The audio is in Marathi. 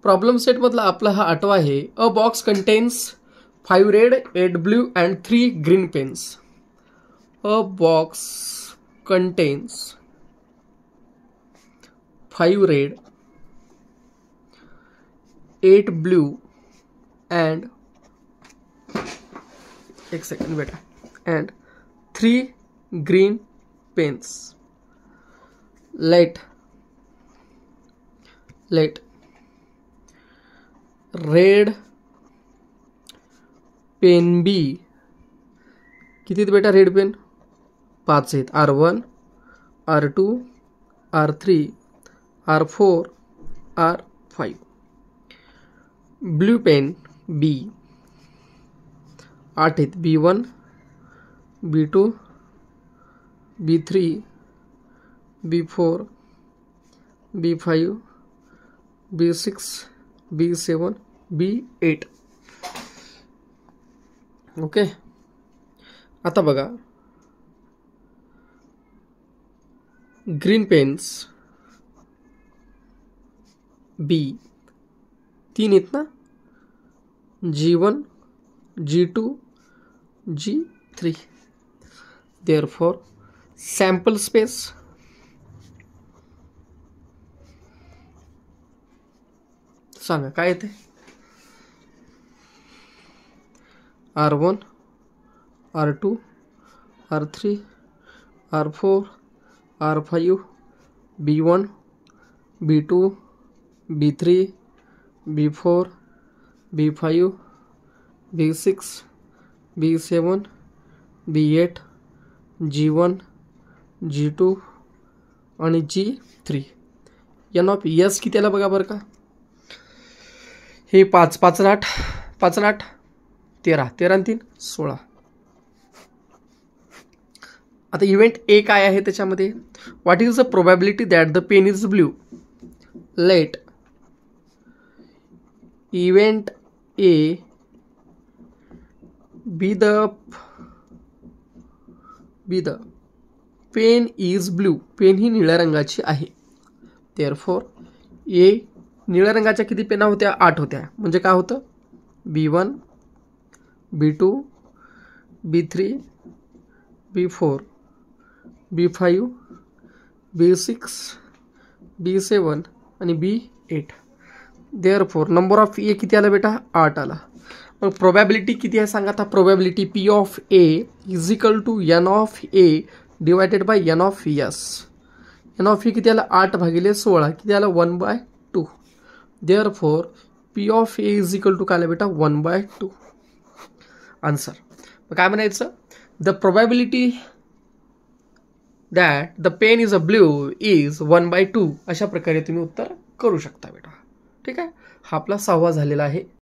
प्रॉब्लेम सेटमधला आपला हा 8वा आहे. A box contains 5 red 8 blue and 3 green pens. A box contains 5 red 8 blue and एक सेकंड बेटा and 3 green pens. Let red pen be किती आहेत बेटा रेड पेन 5 आहेत. R1 R2 R3 R4 R5. Blue pen बी 8 आहेत. B1 B2 B3 B4 B5 B6 B7 B8. Okay. आता बघा ग्रीन पेन्स बी 3 आहेत ना. G1 G2 G3. Therefore sample space सांगा काय येते. R1 R2 R3 R4 R5 B1 B2 B3 B4 B5 B6 B7 B8 G1 G2 आणि G3. एन ऑफ एस किती आला बघा बरं का. हे 5 5 8 5 8 13 13 आणि 3 16. आता इव्हेंट ए काय आहे त्याच्यामध्ये. What is the probability that the pen is blue. Let event A be the pen is blue. Pen ही निळ्या रंगाची आहे. देअरफॉर ए निळ्या रंगाच्या किती पेना होत्या 8 होत्या. म्हणजे काय होतं B1 B2 B3 B4 B5 B6 B7 आणि B8. Therefore number of A किती आला बेटा 8 आला. मग प्रोबॅबिलिटी किती आहे सांगा. आता probability P of A is equal to N of A divided by N of S. N of A किती आला 8 भागिले 16 किती आला 1/2. Therefore P of A is equal to काय आला बेटा 1/2. आन्सर. मग काय म्हणायचं the probability that the pen is a blue is 1/2. अशा प्रकारे तुम्ही उत्तर करू शकता बेटा. ठीक आहे. हा आपला 6वा झालेला आहे.